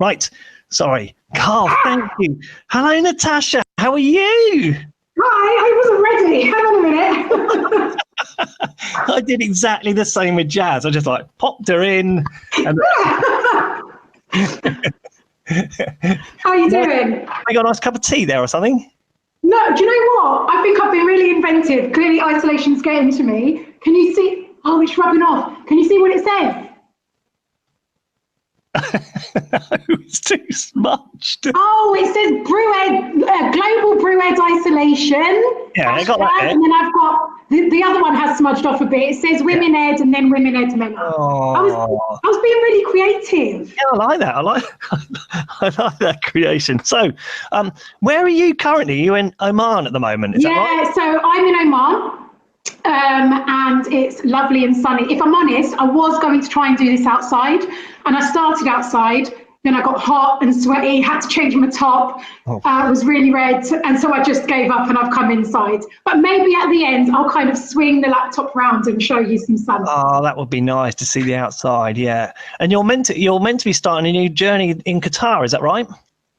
Right. Sorry. Carl, thank you. Hello, Natasha. How are you? Hi, I wasn't ready. Hang on a minute. I did exactly the same with Jazz. I just popped her in. And How are you doing? I got a nice cup of tea there or something. No, do you know what? I think I've been really inventive. Clearly isolation's getting to me. Can you see? Oh, it's rubbing off. Can you see what it says? It's too smudged. Oh, it says global Brewhead isolation. Yeah, I got that. And then I've got the other one has smudged off a bit. It says Women Ed and then Women Ed Men Up. I was being really creative. Yeah, I like that. I like that creation. So, where are you currently? Are you in Oman at the moment? Is that right? So I'm in Oman. And it's lovely and sunny. If I'm honest, I was going to try and do this outside, and I started outside, then I got hot and sweaty, had to change my top, it was really red, and so I just gave up and I've come inside. But maybe at the end, I'll kind of swing the laptop round and show you some sun. Oh, that would be nice to see the outside, yeah. And you're meant to be starting a new journey in Qatar, is that right?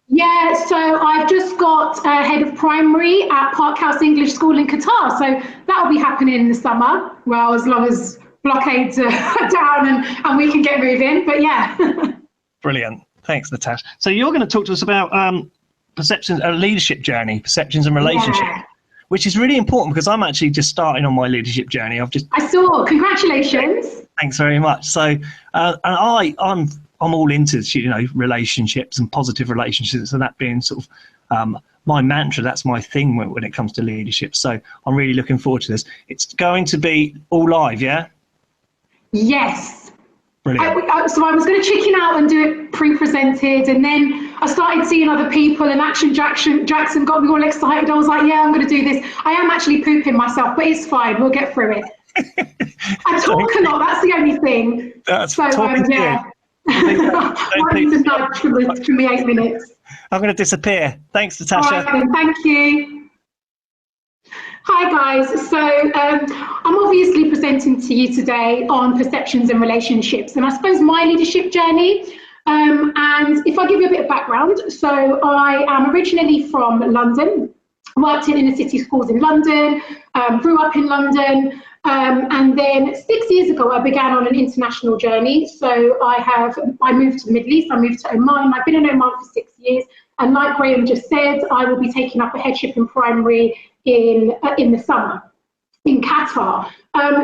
Yeah, so I've just got head of primary at Park House English School in Qatar. So that'll be happening in the summer, well, as long as blockades are down and we can get moving. But yeah. Brilliant. Thanks, Natasha. So you're going to talk to us about perceptions, a leadership journey, perceptions and relationships, which is really important because I'm actually just starting on my leadership journey. I saw. Congratulations. Thanks very much. So, and I'm all into, relationships and positive relationships, and that being sort of my mantra. That's my thing when it comes to leadership. So I'm really looking forward to this. It's going to be all live, yeah? Yes. Brilliant. So I was going to chicken out and do it pre-presented, and then I started seeing other people, and Action Jackson got me all excited. I was like, yeah, I'm going to do this. I am actually pooping myself, but it's fine. We'll get through it. I talk a lot. That's the only thing. That's so yeah. Wanting to nudge for me 8 minutes. I'm going to disappear. Thanks, Natasha. All right, then, thank you. Hi guys, so I'm obviously presenting to you today on perceptions and relationships, and I suppose my leadership journey. And if I give you a bit of background, so I am originally from London, worked in inner city schools in London, grew up in London, and then 6 years ago I began on an international journey. So I moved to the Middle East, I moved to Oman. I've been in Oman for 6 years, and like Graham just said, I will be taking up a headship in primary in the summer in Qatar.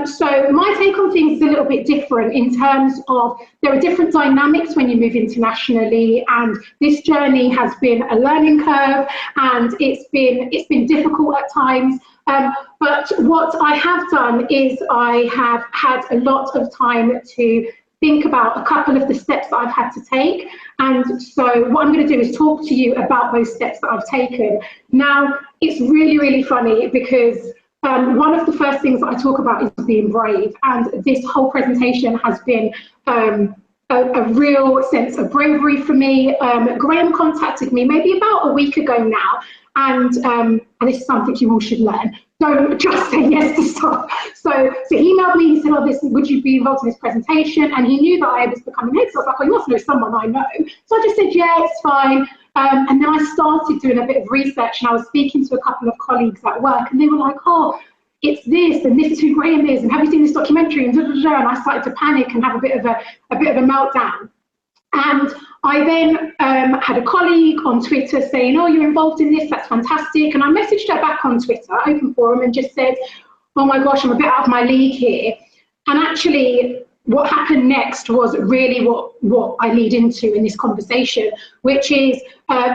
So my take on things is a little bit different in terms of there are different dynamics when you move internationally, and this journey has been a learning curve, and it's been difficult at times. But what I have done is I have had a lot of time to think about a couple of the steps that I've had to take. And so what I'm going to do is talk to you about those steps that I've taken. Now, it's really, really funny because one of the first things that I talk about is being brave. And this whole presentation has been a real sense of bravery for me. Graham contacted me maybe about a week ago now. And this is something you all should learn. Don't just say yes to stuff. So he emailed me, he said, would you be involved in this presentation? And he knew that I was becoming head, so I was like, you must know someone I know. So I just said, yeah, it's fine. And then I started doing a bit of research, and I was speaking to a couple of colleagues at work, and they were like, oh, it's this, and this is who Graham is, and have you seen this documentary, and and I started to panic and have a bit of a meltdown. And I then had a colleague on Twitter saying, oh, you're involved in this, that's fantastic. And I messaged her back on Twitter, open forum, and just said, oh my gosh, I'm a bit out of my league here. And actually, what happened next was really what I lead into in this conversation, which is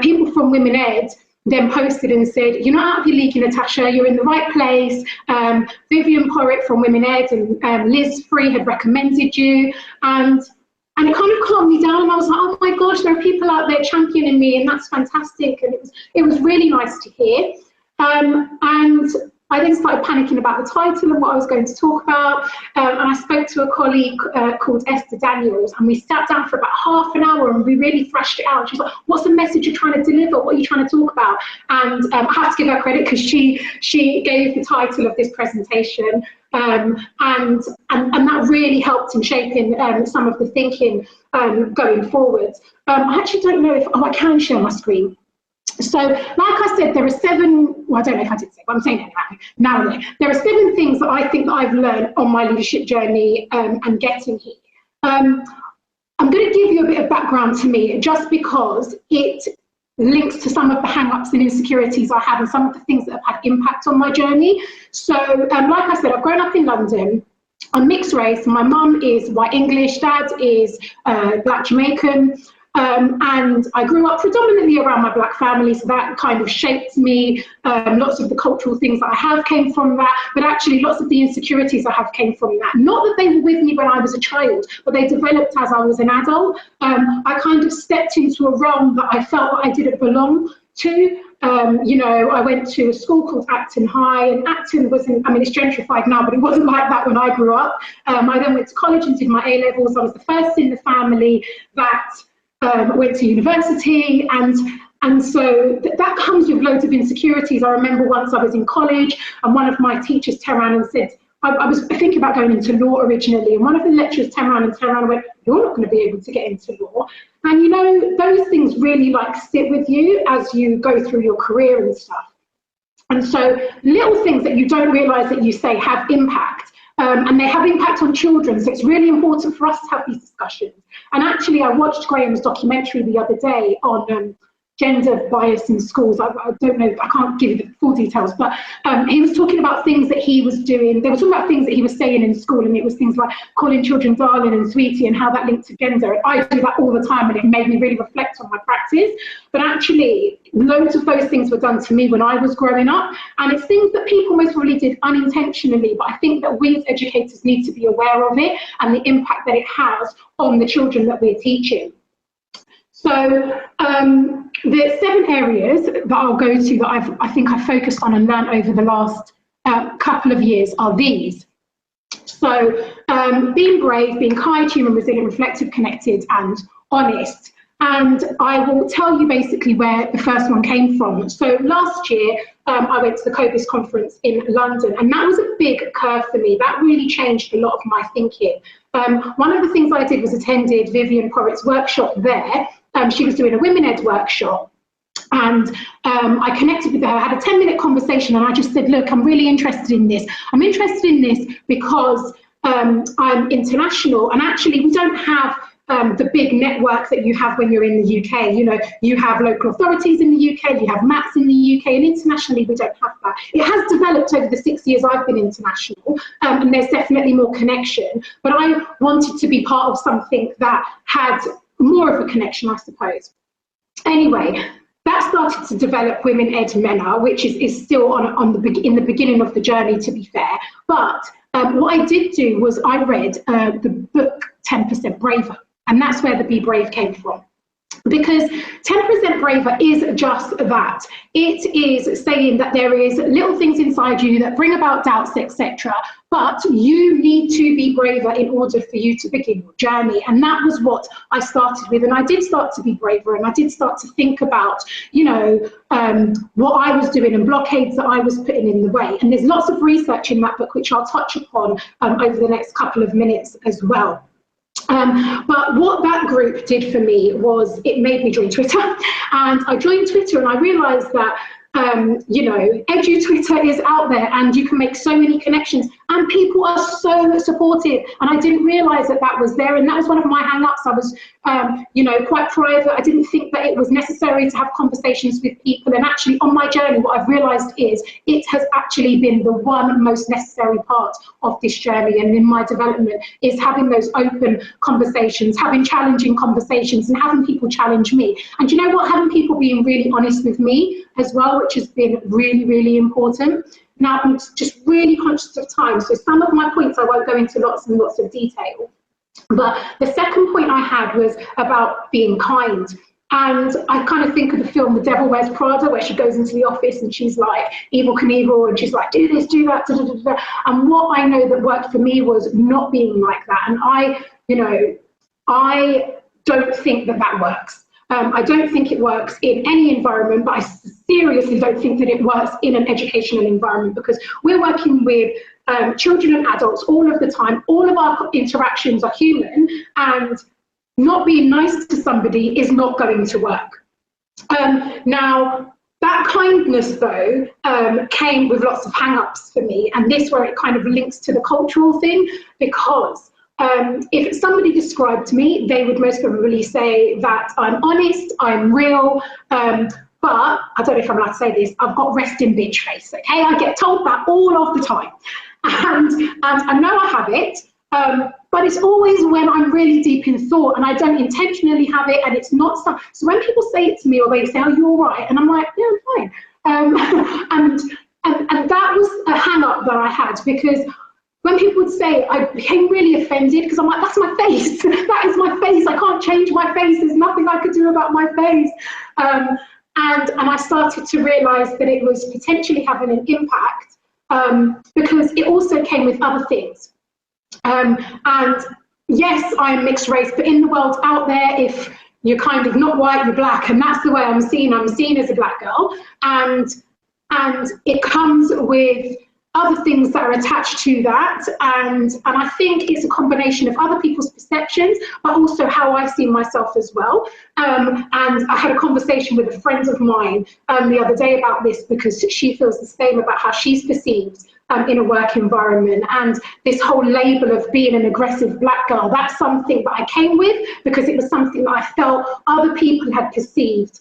people from Women Ed then posted and said, you're not out of your league, Natasha, you're in the right place. Vivian Porritt from Women Ed and Liz Free had recommended you. And it kind of calmed me down, and I was like, oh my gosh, there are people out there championing me, and that's fantastic. And it was really nice to hear. And I then started panicking about the title and what I was going to talk about. And I spoke to a colleague called Esther Daniels, and we sat down for about half an hour and we really thrashed it out. She's like, what's the message you're trying to deliver? What are you trying to talk about? And I have to give her credit because she gave the title of this presentation. And that really helped in shaping some of the thinking going forward. I actually don't know if, I can share my screen. So, like I said, there are 7, well, I don't know if I did say, but I'm saying it now. There are 7 things that I think that I've learned on my leadership journey and getting here. I'm going to give you a bit of background to me, just because it links to some of the hang-ups and insecurities I have and some of the things that have had impact on my journey. So, like I said, I've grown up in London. I'm mixed race. My mum is white English, dad is black Jamaican. And I grew up predominantly around my black family, so that kind of shaped me. Lots of the cultural things that I have came from that, but actually lots of the insecurities I have came from that. Not that they were with me when I was a child, but they developed as I was an adult. I kind of stepped into a realm that I felt that I didn't belong to. You know, I went to a school called Acton High, and Acton wasn't, I mean, it's gentrified now, but it wasn't like that when I grew up. I then went to college and did my A-levels. I was the first in the family that went to university, and so that comes with loads of insecurities. I remember once I was in college and one of my teachers turned around and said, I was thinking about going into law originally, and one of the lecturers turned around and went, you're not going to be able to get into law. And you know, those things really like sit with you as you go through your career and stuff. And so little things that you don't realise that you say have impact. And they have impact on children, so it's really important for us to have these discussions. And actually, I watched Graham's documentary the other day on gender bias in schools. I don't know, I can't give you the full details, but he was talking about things that he was doing. They were talking about things that he was saying in school, and it was things like calling children darling and sweetie and how that linked to gender. I do that all the time, and it made me really reflect on my practice. But actually, loads of those things were done to me when I was growing up, and it's things that people most probably did unintentionally, but I think that we as educators need to be aware of it and the impact that it has on the children that we're teaching. So the 7 areas that I'll go to that I think I've focused on and learned over the last couple of years are these. So being brave, being kind, human, resilient, reflective, connected, and honest. And I will tell you basically where the first one came from. So last year, I went to the COBIS conference in London, and that was a big curve for me. That really changed a lot of my thinking. One of the things I did was attended Vivian Porritt's workshop there. She was doing a Women Ed workshop, and I connected with her. I had a 10-minute conversation, and I just said, look, I'm really interested in this. I'm interested in this because I'm international, and actually we don't have the big network that you have when you're in the UK. You know, you have local authorities in the UK, you have MATs in the UK, and internationally we don't have that. It has developed over the 6 years I've been international, and there's definitely more connection, but I wanted to be part of something that had more of a connection, I suppose. Anyway, that started to develop Women Ed MENA, which is still in the beginning of the journey, to be fair. But what I did do was I read the book 10% Braver, and that's where the Be Brave came from. Because 10% Braver is just that. It is saying that there is little things inside you that bring about doubts, etc. But you need to be braver in order for you to begin your journey. And that was what I started with. And I did start to be braver, and I did start to think about, you know, what I was doing and blockades that I was putting in the way. And there's lots of research in that book, which I'll touch upon over the next couple of minutes as well. But what that group did for me was it made me join Twitter, and I joined Twitter and I realised that you know, edu-Twitter is out there and you can make so many connections and people are so supportive, and I didn't realise that that was there, and that was one of my hang-ups. I was you know, quite private. I didn't think that it was necessary to have conversations with people, and actually on my journey what I've realised is it has actually been the one most necessary part of this journey and in my development, is having those open conversations, having challenging conversations, and having people challenge me. And you know what, having people being really honest with me as well, which has been really, really important. Now, I'm just really conscious of time, so some of my points I won't go into lots and lots of detail. But the second point I had was about being kind. And I kind of think of the film The Devil Wears Prada, where she goes into the office and she's like Evel Knievel, and she's like, do this, do that, da, da, da, da. And what I know that worked for me was not being like that. And I don't think that that works. I don't think it works in any environment, but I seriously don't think that it works in an educational environment, because we're working with children and adults all of the time. All of our interactions are human, and not being nice to somebody is not going to work. Now, that kindness, though, came with lots of hang-ups for me, and this where it kind of links to the cultural thing, because if somebody described me, they would most probably say that I'm honest, I'm real, but I don't know if I'm allowed to say this, I've got resting bitch face, okay? I get told that all of the time, and I know I have it, but it's always when I'm really deep in thought and I don't intentionally have it, and it's not so when people say it to me, or they say, "Are you all right?" and I'm like, "Yeah, I'm fine," and that was a hang-up that I had, because when people would say, I became really offended, because I'm like, that's my face. That is my face. I can't change my face. There's nothing I could do about my face. And I started to realise that it was potentially having an impact, because it also came with other things. And yes, I'm mixed race, but in the world out there, if you're kind of not white, you're black, and that's the way I'm seen. I'm seen as a black girl, and it comes with other things that are attached to that, and I think it's a combination of other people's perceptions, but also how I see myself as well. And I had a conversation with a friend of mine the other day about this, because she feels the same about how she's perceived in a work environment, and this whole label of being an aggressive black girl, that's something that I came with because it was something that I felt other people had perceived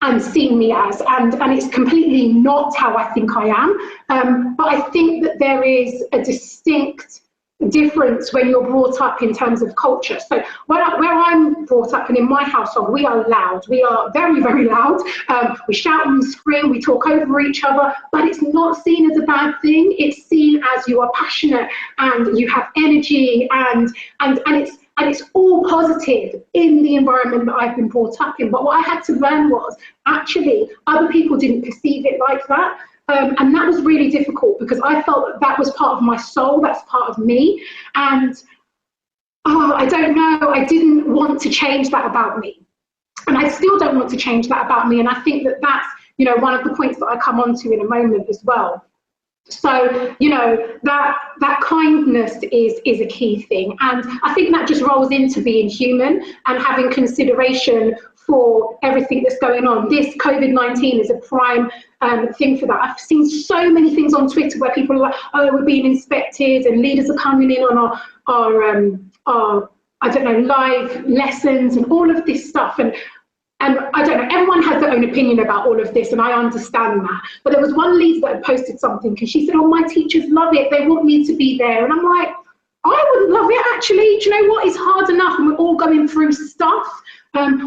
and seen me as, and it's completely not how I think I am. But I think that there is a distinct difference when you're brought up in terms of culture. So where I'm brought up, and in my household, we are loud. We are very, very loud. We shout and scream, we talk over each other, but it's not seen as a bad thing. It's seen as you are passionate and you have energy, and it's all positive in the environment that I've been brought up in. But what I had to learn was actually other people didn't perceive it like that. And that was really difficult, because I felt that that was part of my soul, that's part of me. And I don't know, I didn't want to change that about me. And I still don't want to change that about me. And I think that that's, one of the points that I come on to in a moment as well. So, that kindness is a key thing. And I think that just rolls into being human and having consideration for everything that's going on. This COVID-19 is a prime thing for that. I've seen so many things on Twitter where people are like, oh, we're being inspected, and leaders are coming in on our I don't know, live lessons and all of this stuff. And I don't know, everyone has their own opinion about all of this, and I understand that. But there was one leader that had posted something, and she said, oh, my teachers love it. They want me to be there. And I'm like, I wouldn't love it, actually. Do you know what? It's hard enough, and we're all going through stuff.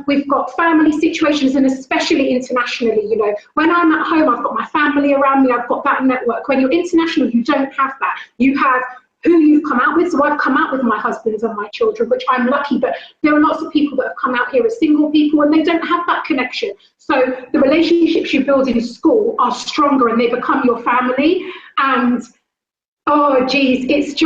We've got family situations, and especially internationally, when I'm at home, I've got my family around me, I've got that network. When you're international, you don't have that. You have who you've come out with. So I've come out with my husbands and my children, which I'm lucky, but there are lots of people that have come out here as single people, and they don't have that connection. So the relationships you build in school are stronger, and they become your family. And oh geez, it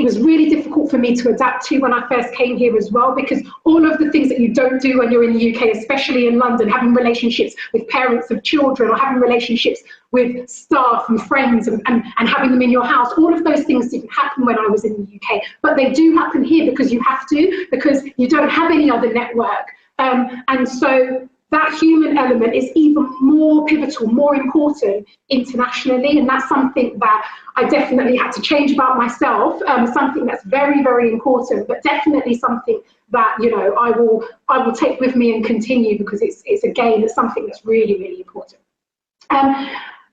was really difficult for me to adapt to when I first came here as well, because all of the things that you don't do when you're in the UK, especially in London, having relationships with parents of children, or having relationships with staff and friends, and having them in your house, all of those things didn't happen when I was in the UK, but they do happen here because you have to, because you don't have any other network. And so that human element is even more pivotal, more important internationally, and that's something that I definitely had to change about myself. Something that's very, very important, but definitely something that I will take with me and continue, because it's again, it's something that's really, really important.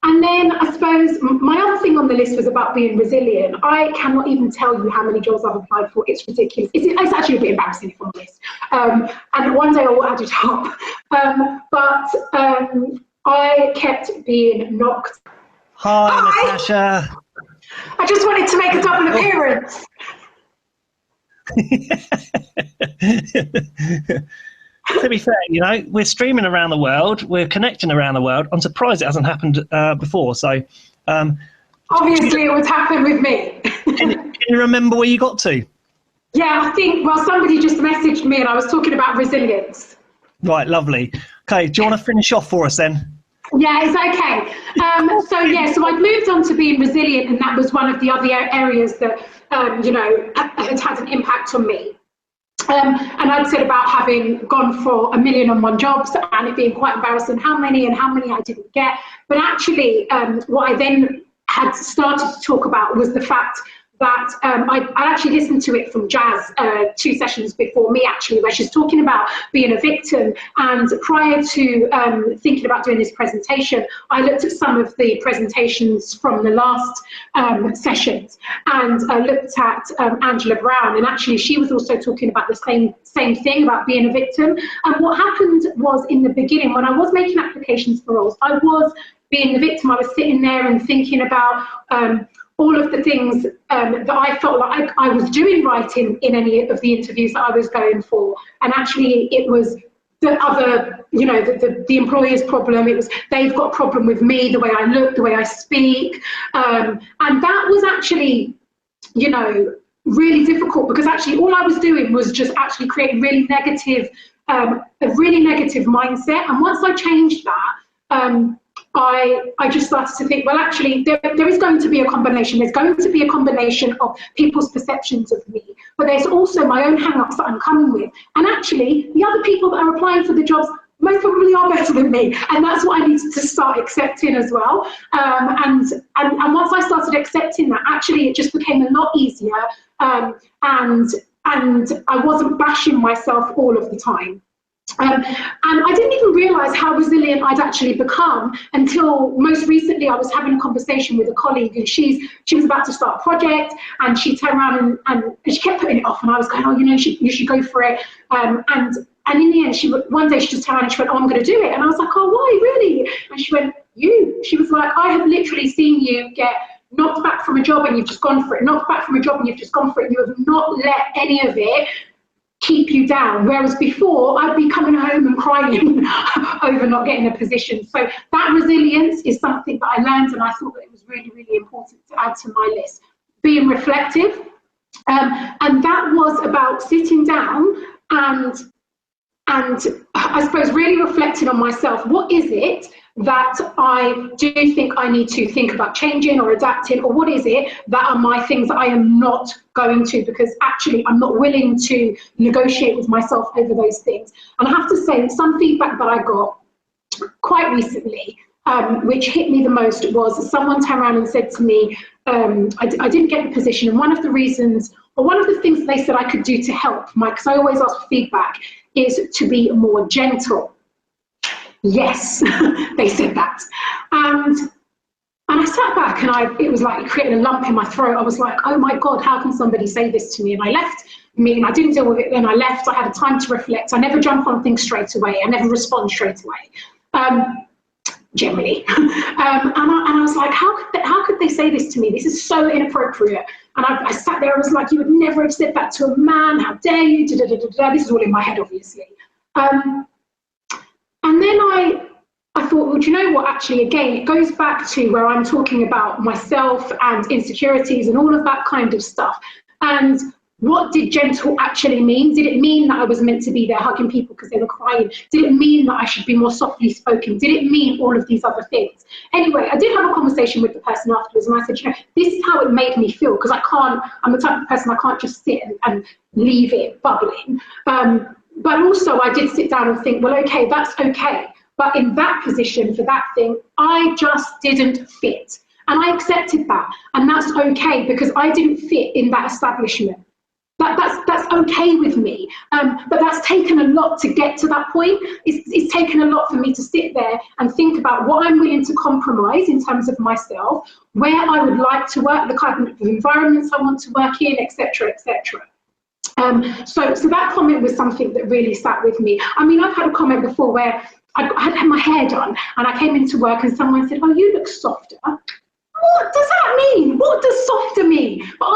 And then I suppose my other thing on the list was about being resilient. I cannot even tell you how many jobs I've applied for. It's ridiculous. It's actually a bit embarrassing, if I'm honest. And one day I will add it up. But I kept being knocked. Hi, Natasha. I just wanted to make a double appearance. To be fair, you know, we're streaming around the world, we're connecting around the world. I'm surprised it hasn't happened before. So, obviously, it would happen with me. can you remember where you got to? Yeah, I think, well, somebody just messaged me and I was talking about resilience. Right, lovely. Okay, do you want to finish off for us then? Yeah, it's okay. So I'd moved on to being resilient, and that was one of the other areas that, you know, had an impact on me. And I'd said about having gone for 1,000,001 jobs and it being quite embarrassing how many I didn't get. But actually, what I then had started to talk about was the fact that I actually listened to it from Jazz 2 sessions before me, actually, where she's talking about being a victim. And prior to thinking about doing this presentation, I looked at some of the presentations from the last sessions, and I looked at Angela Brown, and actually she was also talking about the same thing about being a victim. And what happened was, in the beginning, when I was making applications for roles, I was being the victim. I was sitting there and thinking about all of the things that I felt like I was doing right in any of the interviews that I was going for. And actually it was the other, you know, the employer's problem. It was, they've got a problem with me, the way I look, the way I speak. And that was actually, you know, really difficult, because actually all I was doing was just actually creating really negative, a really negative mindset. And once I changed that, I just started to think, well, actually, there is going to be a combination. There's going to be a combination of people's perceptions of me, but there's also my own hang-ups that I'm coming with. And actually, the other people that are applying for the jobs most probably are better than me. And that's what I needed to start accepting as well. And once I started accepting that, actually, it just became a lot easier. And I wasn't bashing myself all of the time. And I didn't even realise how resilient I'd actually become until most recently I was having a conversation with a colleague, and she was about to start a project, and she turned around and she kept putting it off, and I was going, oh, you know, you should go for it. And in the end, one day she just turned around and she went, oh, I'm going to do it. And I was like, oh, why, really? And she went, she was like, I have literally seen you get knocked back from a job and you've just gone for it, knocked back from a job and you've just gone for it. You have not let any of it keep you down, whereas before I'd be coming home and crying over not getting a position. So that resilience is something that I learned, and I thought that it was really, really important to add to my list. Being reflective, and that was about sitting down and I suppose really reflecting on myself. What is it that I do think I need to think about changing or adapting, or what is it that are my things that I am not going to, because actually I'm not willing to negotiate with myself over those things. And I have to say, some feedback that I got quite recently, which hit me the most, was someone turned around and said to me, I didn't get the position, and one of the reasons, or one of the things that they said I could do to help, because I always ask for feedback, is to be more gentle. Yes, they said that. And I sat back, and it was like creating a lump in my throat. I was like, oh my God, how can somebody say this to me? And I left the meeting. I didn't deal with it then. I left. I had a time to reflect. I never jump on things straight away. I never respond straight away, generally. And I was like, how could they say this to me? This is so inappropriate. And I sat there. I was like, you would never have said that to a man. How dare you? Da, da, da, da, da. This is all in my head, obviously. And then I thought, well, do you know what? Actually, again, it goes back to where I'm talking about myself and insecurities and all of that kind of stuff. And what did gentle actually mean? Did it mean that I was meant to be there hugging people because they were crying? Did it mean that I should be more softly spoken? Did it mean all of these other things? Anyway, I did have a conversation with the person afterwards, and I said, you know, this is how it made me feel, because I'm the type of person, I can't just sit and leave it bubbling. But also I did sit down and think, well, okay, that's okay. But in that position, for that thing, I just didn't fit. And I accepted that. And that's okay, because I didn't fit in that establishment. That's okay with me. But that's taken a lot to get to that point. It's taken a lot for me to sit there and think about what I'm willing to compromise in terms of myself, where I would like to work, the kind of environments I want to work in, etc., etc. So that comment was something that really sat with me. I mean, I've had a comment before where I had my hair done and I came into work and someone said, oh, you look softer. what does that mean? What does softer mean? But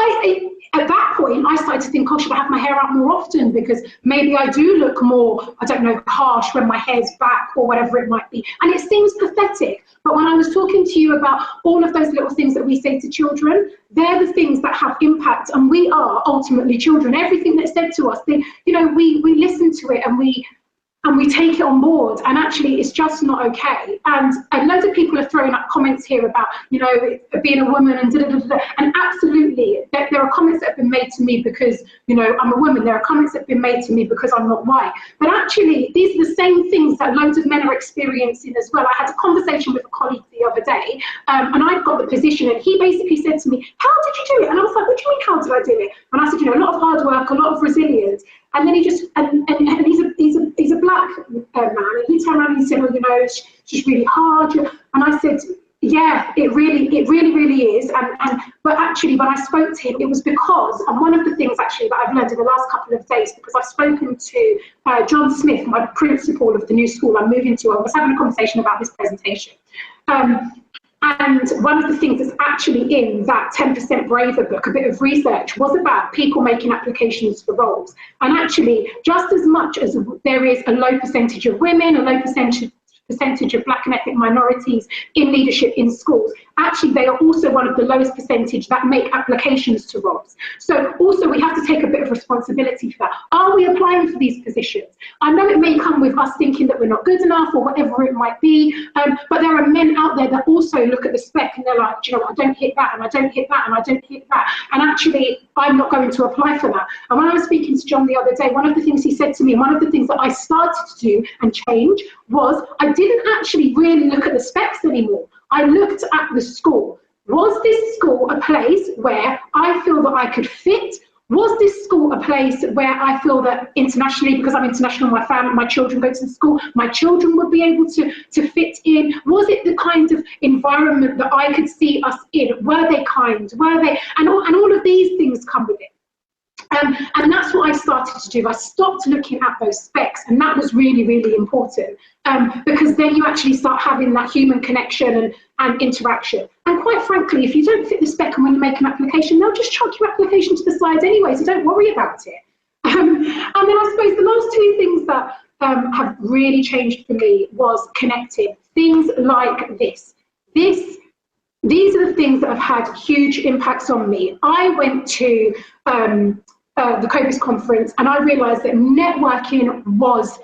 at that point, I started to think, oh, should I have my hair out more often? Because maybe I do look more, I don't know, harsh when my hair's back or whatever it might be. And it seems pathetic. But when I was talking to you about all of those little things that we say to children, they're the things that have impact. And we are ultimately children. Everything that's said to us, we listen to it and we take it on board, and actually it's just not okay. And loads of people are throwing up comments here about, being a woman and da-da-da-da. And absolutely, there are comments that have been made to me because, I'm a woman. There are comments that have been made to me because I'm not white. But actually, these are the same things that loads of men are experiencing as well. I had a conversation with a colleague the other day, and I've got the position, and he basically said to me, how did you do it? And I was like, what do you mean, how did I do it? And I said, a lot of hard work, a lot of resilience. And then he just, and he's a black man, and he turned around and he said, well, it's just really hard. And I said, yeah, it really is. But actually, when I spoke to him, it was because, and one of the things actually that I've learned in the last couple of days, because I've spoken to John Smith, my principal of the new school I'm moving to. I was having a conversation about this presentation. And one of the things that's actually in that 10% Braver book, a bit of research, was about people making applications for roles. And actually, just as much as there is a low percentage of women, a low percentage of black and ethnic minorities in leadership in schools, actually they are also one of the lowest percentage that make applications to roles. So also we have to take a bit of responsibility for that. Are we applying for these positions? I know it may come with us thinking that we're not good enough or whatever it might be, but there are men out there that also look at the spec and they're like, I don't hit that, and I don't hit that, and I don't hit that, and actually I'm not going to apply for that. And when I was speaking to John the other day, one of the things he said to me, one of the things that I started to do and change was I didn't actually really look at the specs anymore. I looked at the school. Was this school a place where I feel that I could fit? Was this school a place where I feel that internationally, because I'm international, my family, my children go to the school, my children would be able to fit in? Was it the kind of environment that I could see us in? Were they kind? Were they? And all of these things come with it. And that's what I started to do. I stopped looking at those specs, and that was really, really important, because then you actually start having that human connection and interaction. And quite frankly, if you don't fit the spec and when you make an application, they'll just chuck your application to the side anyway, so don't worry about it. And then I suppose the last two things that have really changed for me was connecting. Things like this. These are the things that have had huge impacts on me. I went to the COBIS conference, and I realised that networking was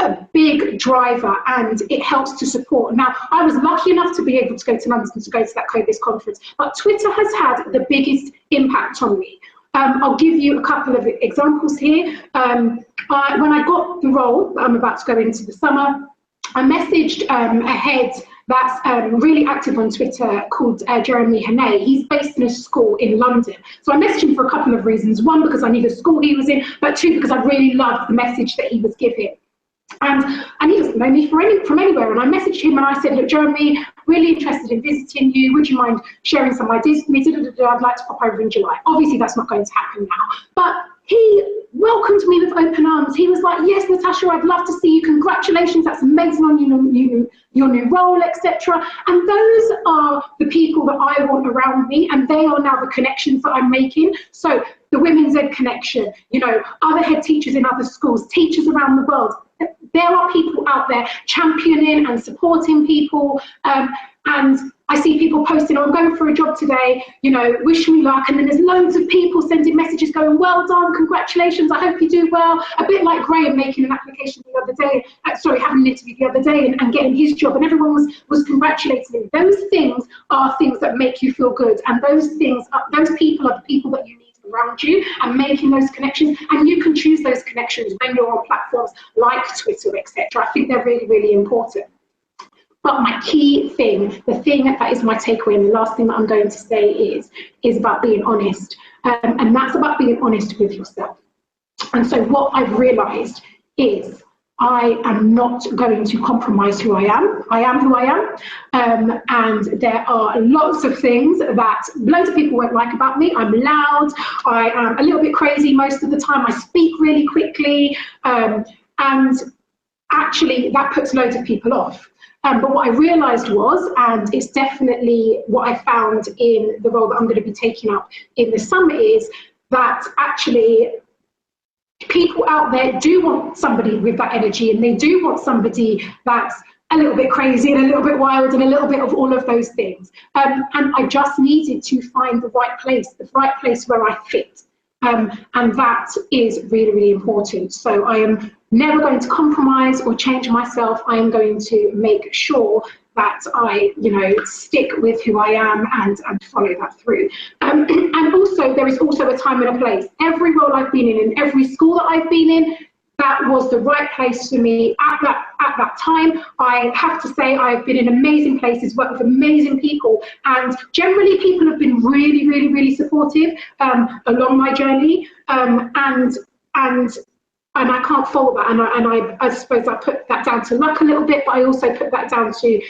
a big driver and it helps to support. Now, I was lucky enough to be able to go to London to go to that COBIS conference, but Twitter has had the biggest impact on me. I'll give you a couple of examples here. When I got the role, I'm about to go into the summer, I messaged a head that's really active on Twitter called Jeremy Hannay. He's based in a school in London. So I messaged him for a couple of reasons. One, because I knew the school he was in, but two, because I really loved the message that he was giving. And he doesn't know me from anywhere. And I messaged him and I said, look, Jeremy, really interested in visiting you. Would you mind sharing some ideas with me? I'd like to pop over in July. Obviously, that's not going to happen now. But he welcomed me with open arms. He was like, yes, Natasha, I'd love to see you. Congratulations, that's amazing on your new role, etc. And those are the people that I want around me, and they are now the connections that I'm making. So the Women's Ed connection, other head teachers in other schools, teachers around the world. There are people out there championing and supporting people, and I see people posting, I'm going for a job today, wish me luck, and then there's loads of people sending messages going, well done, congratulations, I hope you do well. A bit like Graham making an application the other day, having an interview the other day and getting his job, and everyone was congratulating him. Those things are things that make you feel good, and those people are the people that you need around you, and making those connections. And you can choose those connections when you're on platforms like Twitter, etc. I think they're really, really important. But my key thing, the thing that is my takeaway, and the last thing that I'm going to say is about being honest. And that's about being honest with yourself. And so what I've realised is I am not going to compromise who I am. I am who I am. And there are lots of things that loads of people won't like about me. I'm loud. I am a little bit crazy most of the time. I speak really quickly. And actually, that puts loads of people off. But what I realised was, and it's definitely what I found in the role that I'm going to be taking up in the summer, is that actually people out there do want somebody with that energy, and they do want somebody that's a little bit crazy and a little bit wild and a little bit of all of those things. And I just needed to find the right place where I fit. And that is really, really important. So I am never going to compromise or change myself. I am going to make sure that I, stick with who I am and follow that through. And also, there is also a time and a place. Every role I've been in every school that I've been in, that was the right place for me at that time. I have to say I've been in amazing places, worked with amazing people, and generally people have been really, really, really supportive along my journey. And I can't fault that. And I suppose I put that down to luck a little bit, but I also put that down to,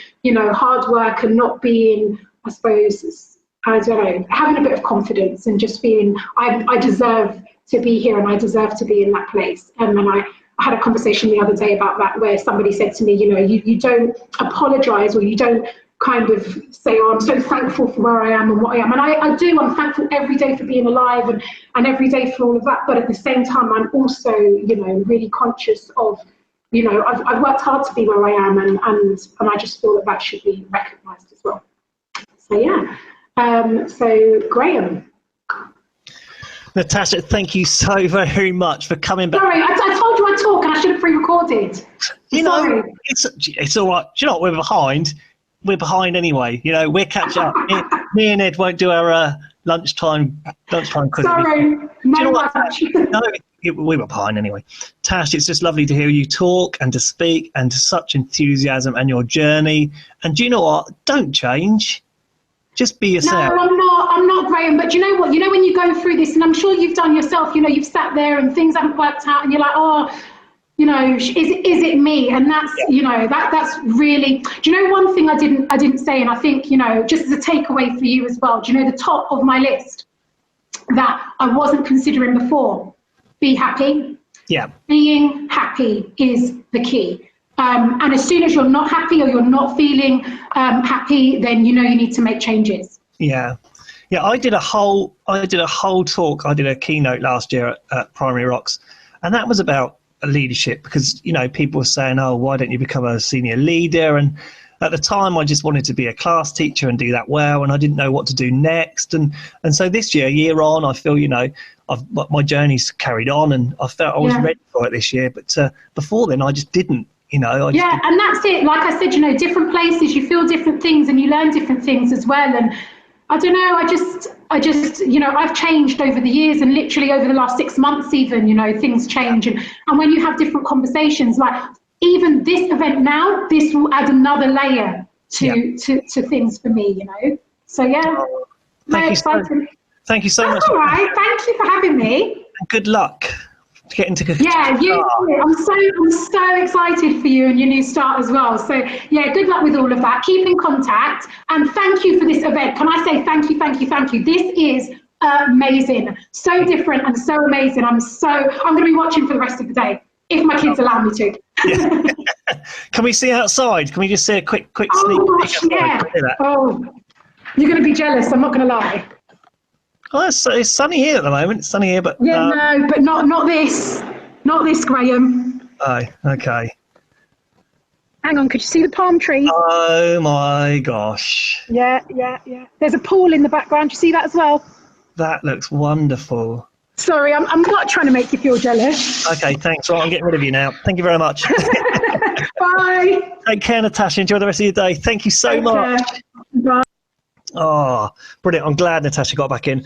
hard work and not being, I suppose, I don't know, having a bit of confidence and just feeling I deserve to be here and I deserve to be in that place. And I had a conversation the other day about that, where somebody said to me, you don't apologise, or you don't kind of say, oh, I'm so thankful for where I am and what I am. And I do, I'm thankful every day for being alive and every day for all of that. But at the same time, I'm also, really conscious of, I've worked hard to be where I am, and I just feel that should be recognised as well. So, yeah. So, Graham. Natasha, thank you so very much for coming back. Sorry, I told you I'd talk and I should have pre-recorded. It's all right. Do you know what? We're behind. We're behind anyway. We'll catch up. Me and Ed won't do our lunchtime cooking. Sorry, no lunch. No, we were behind anyway. Tash, it's just lovely to hear you talk and to speak, and to such enthusiasm and your journey. And do you know what? Don't change. Just be yourself. No, I'm not, Graham, but you know what? When you go through this, and I'm sure you've done yourself, you've sat there and things haven't worked out and you're like, oh, is it me? And that's, that's really, do you know one thing I didn't say, and I think, just as a takeaway for you as well, do you know the top of my list that I wasn't considering before? Be happy. Yeah. Being happy is the key. And as soon as you're not happy or you're not feeling happy, then you need to make changes. Yeah. I did a whole talk. I did a keynote last year at Primary Rocks, and that was about leadership, because people were saying, oh, why don't you become a senior leader? And at the time, I just wanted to be a class teacher and do that well, and I didn't know what to do next. And so this year on, I feel my journey's carried on, and I felt I was ready for it this year. But before then, I just didn't. And that's it. Like I said, different places, you feel different things and you learn different things as well. And I don't know, I just, I've changed over the years, and literally over the last 6 months even, things change. And when you have different conversations, like even this event now, this will add another layer to things for me, So, yeah. Thank you so much. That's all right. Thank you for having me. And good luck. To get into I'm so excited for you and your new start as well. So good luck with all of that. Keep in contact, and thank you for this event. Can I say thank you? This is amazing, so different and so amazing. I'm going to be watching for the rest of the day if my kids allow me to. Yeah. Can we see outside? Can we just see a quick sneak peek? Oh, you're going to be jealous, I'm not going to lie. Oh, it's sunny here at the moment. It's sunny here, but no, but not this. Not this, Graham. Oh, okay. Hang on, could you see the palm trees? Oh my gosh. Yeah. There's a pool in the background. Do you see that as well? That looks wonderful. Sorry, I'm not trying to make you feel jealous. Okay, thanks. Right, I'm getting rid of you now. Thank you very much. Bye. Take care, Natasha. Enjoy the rest of your day. Thank you so much. Bye. Oh, brilliant. I'm glad Natasha got back in.